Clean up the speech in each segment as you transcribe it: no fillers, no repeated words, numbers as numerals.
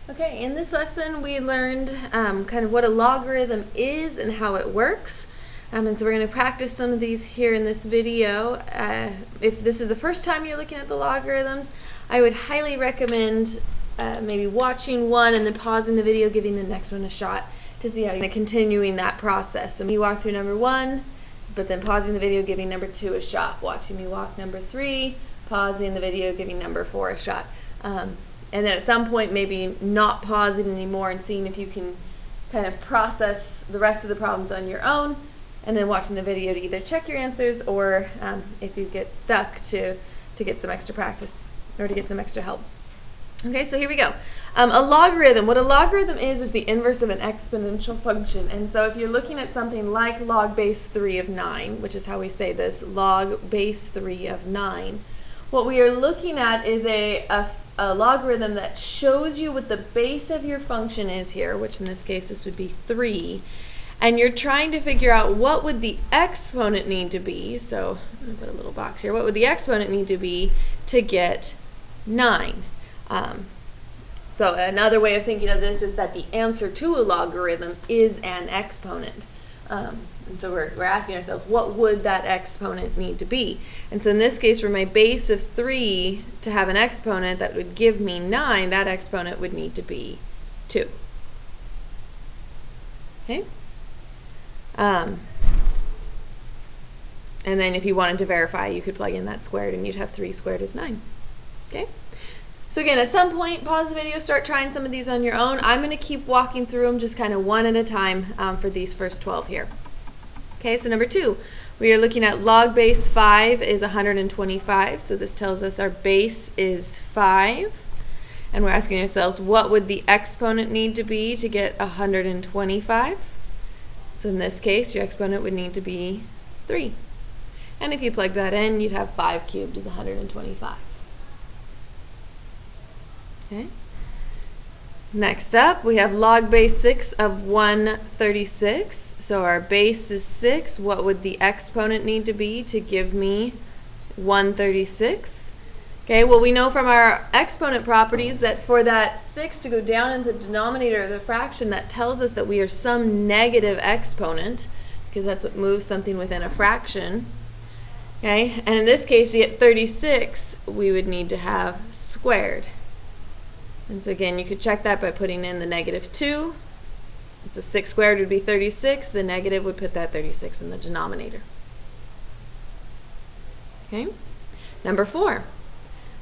Okay, in this lesson we learned kind of what a logarithm is and how it works. And so we're going to practice some of these here in this video. If this is the first time you're looking at the logarithms, I would highly recommend maybe watching one and then pausing the video, giving the next one a shot to see how you're continuing that process. So me walk through number 1, but then pausing the video, giving number 2 a shot. Watching me walk number 3, pausing the video, giving number 4 a shot. And then at some point maybe not pause it anymore and seeing if you can kind of process the rest of the problems on your own, and then watching the video to either check your answers or if you get stuck to get some extra practice or to get some extra help. Okay, so here we go. A logarithm, what a logarithm is the inverse of an exponential function. And so if you're looking at something like log base 3 of 9, which is how we say this, log base 3 of 9, what we are looking at is a logarithm that shows you what the base of your function is here, which in this case this would be 3, and you're trying to figure out what would the exponent need to be. So I'm going to put a little box here. What would the exponent need to be to get 9? So another way of thinking of this is that the answer to a logarithm is an exponent. And so we're asking ourselves, what would that exponent need to be? And so in this case, for my base of 3 to have an exponent that would give me 9, that exponent would need to be 2. Okay? And then if you wanted to verify, you could plug in that squared and you'd have 3 squared is 9. Okay? So again, at some point, pause the video, start trying some of these on your own. I'm going to keep walking through them just kind of one at a time for these first 12 here. Okay, so number 2, we are looking at log base 5 is 125. So this tells us our base is 5. And we're asking ourselves, what would the exponent need to be to get 125? So in this case, your exponent would need to be 3. And if you plug that in, you'd have 5 cubed is 125. Okay. Next up, we have log base 6 of 136. So our base is 6. What would the exponent need to be to give me 136? Okay, well we know from our exponent properties that for that 6 to go down in the denominator of the fraction, that tells us that we are some negative exponent, because that's what moves something within a fraction. Okay, and in this case to get 36, we would need to have squared. And so again, you could check that by putting in the negative 2. And so 6 squared would be 36. The negative would put that 36 in the denominator. Okay. Number 4.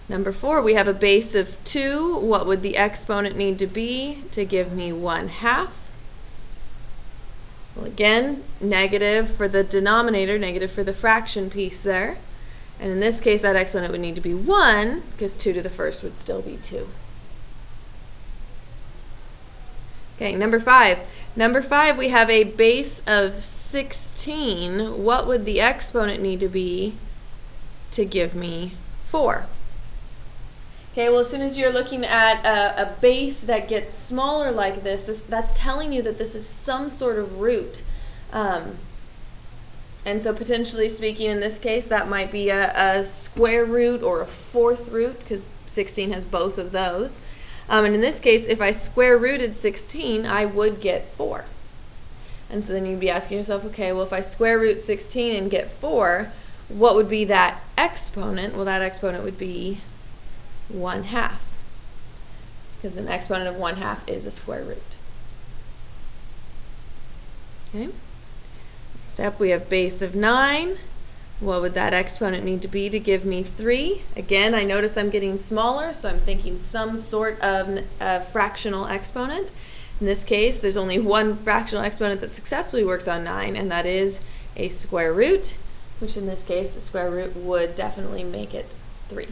Number 4, we have a base of 2. What would the exponent need to be to give me 1/2? Well, again, negative for the denominator, negative for the fraction piece there. And in this case, that exponent would need to be 1, because 2 to the first would still be 2. Okay, number 5. Number 5, we have a base of 16. What would the exponent need to be to give me 4? Okay, well as soon as you're looking at a base that gets smaller like this, that's telling you that this is some sort of root. And so potentially speaking in this case, that might be a square root or a 4th root, because 16 has both of those. And in this case, if I square rooted 16, I would get 4. And so then you'd be asking yourself, okay, well if I square root 16 and get 4, what would be that exponent? Well, that exponent would be 1/2, because an exponent of 1/2 is a square root. Okay. Next up, we have base of 9. What would that exponent need to be to give me 3? Again, I notice I'm getting smaller, so I'm thinking some sort of fractional exponent. In this case, there's only one fractional exponent that successfully works on 9, and that is a square root, which in this case, the square root would definitely make it 3.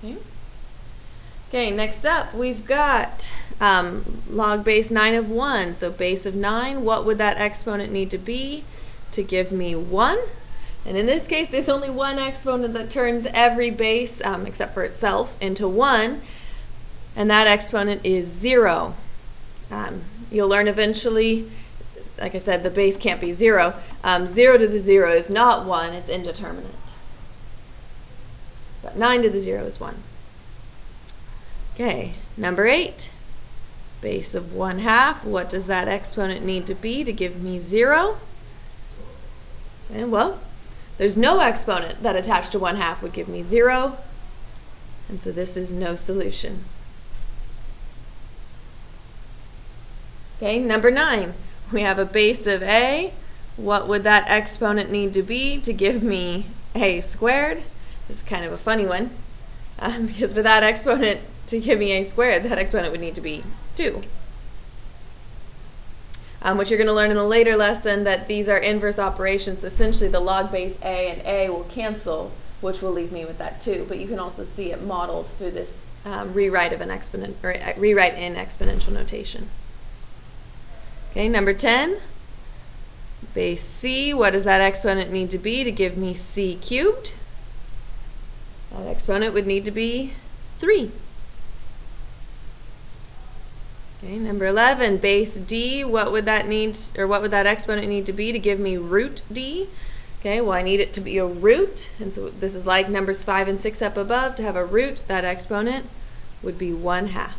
Okay. Okay, next up, we've got log base 9 of 1. So base of 9, what would that exponent need to be to give me 1? And in this case, there's only one exponent that turns every base, except for itself, into 1. And that exponent is 0. You'll learn eventually, like I said, the base can't be 0. 0 to the 0 is not 1, it's indeterminate. But 9 to the 0 is 1. Okay, number 8. Base of 1/2. What does that exponent need to be to give me 0? And well, there's no exponent that attached to 1/2 would give me 0. And so this is no solution. Okay, number 9. We have a base of a. What would that exponent need to be to give me a squared? This is kind of a funny one, because for that exponent to give me a squared, that exponent would need to be 2. Which you're going to learn in a later lesson that these are inverse operations, so essentially the log base a and a will cancel, which will leave me with that 2. But you can also see it modeled through this rewrite of an exponent, or rewrite in exponential notation. Okay, number 10, base c. What does that exponent need to be to give me c cubed? That exponent would need to be 3. Okay, number 11, base d. What would that need, or what would that exponent need to be to give me root d? Okay, well I need it to be a root, and so this is like numbers 5 and 6 up above. To have a root, that exponent would be 1/2.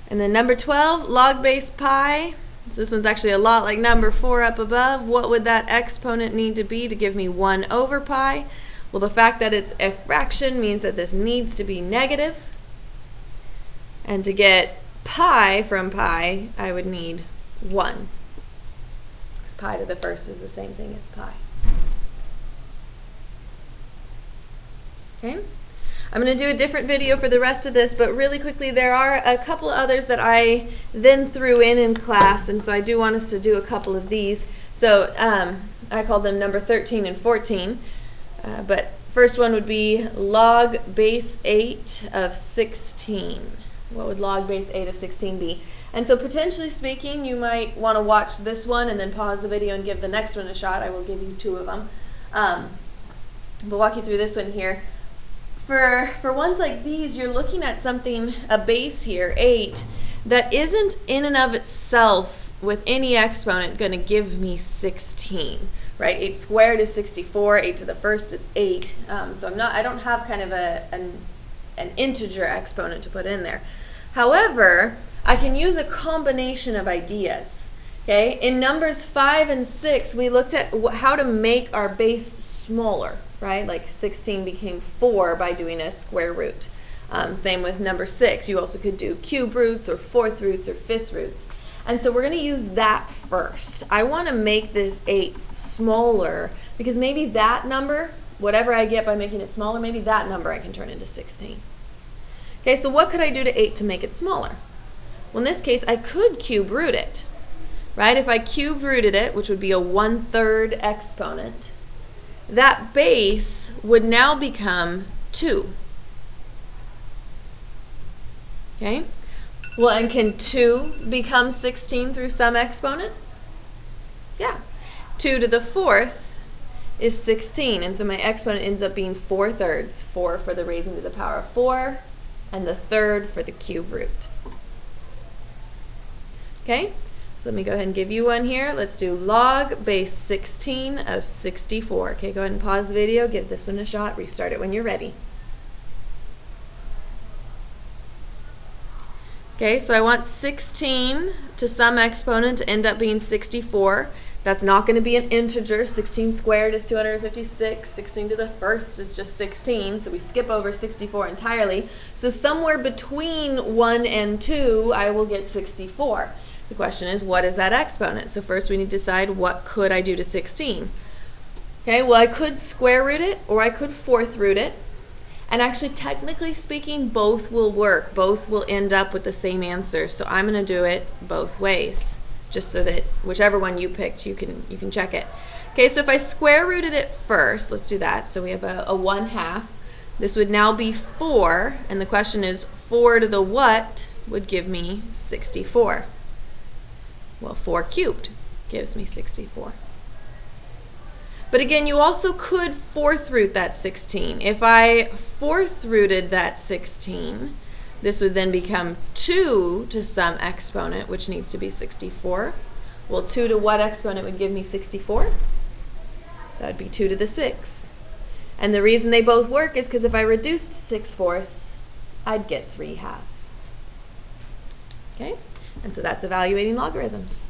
And then number 12, log base pi. So this one's actually a lot like number 4 up above. What would that exponent need to be to give me 1/pi? Well, the fact that it's a fraction means that this needs to be negative. And to get pi from pi, I would need 1. Because pi to the first is the same thing as pi. Okay? I'm going to do a different video for the rest of this, but really quickly, there are a couple others that I then threw in class, and so I do want us to do a couple of these. So I call them number 13 and 14. But first one would be log base 8 of 16. What would log base 8 of 16 be? And so potentially speaking, you might want to watch this one and then pause the video and give the next one a shot. I will give you 2 of them. But walk you through this one here. For ones like these, you're looking at something, a base here, 8, that isn't in and of itself with any exponent going to give me 16. Right, 8 squared is 64, 8 to the first is 8. So I don't have kind of an integer exponent to put in there. However, I can use a combination of ideas. Okay, in numbers 5 and 6, we looked at how to make our base smaller. Right, like 16 became 4 by doing a square root. Same with number 6. You also could do cube roots or 4th roots or 5th roots. And so we're going to use that first. I want to make this 8 smaller because maybe that number, whatever I get by making it smaller, maybe that number I can turn into 16. Okay, so what could I do to 8 to make it smaller? Well, in this case, I could cube root it. Right? If I cube rooted it, which would be a 1/3 exponent, that base would now become 2. Okay? Well, and can 2 become 16 through some exponent? Yeah. 2 to the 4th is 16, and so my exponent ends up being 4/3. 4 for the raising to the power of 4, and the 3rd for the cube root. Okay? So let me go ahead and give you one here. Let's do log base 16 of 64. Okay, go ahead and pause the video, give this one a shot, restart it when you're ready. Okay, so I want 16 to some exponent to end up being 64. That's not going to be an integer. 16 squared is 256. 16 to the first is just 16, so we skip over 64 entirely. So somewhere between 1 and 2, I will get 64. The question is, what is that exponent? So first we need to decide what could I do to 16. Okay, well I could square root it or I could 4th root it. And actually, technically speaking, both will work. Both will end up with the same answer. So I'm going to do it both ways, just so that whichever one you picked, you can check it. Okay, so if I square rooted it first, let's do that. So we have a 1/2. This would now be 4, and the question is 4 to the what would give me 64. Well, 4 cubed gives me 64. But again, you also could 4th root that 16. If I 4th rooted that 16, this would then become 2 to some exponent, which needs to be 64. Well, 2 to what exponent would give me 64? That would be 2 to the 6th. And the reason they both work is because if I reduced 6/4, I'd get 3/2. Okay? And so that's evaluating logarithms.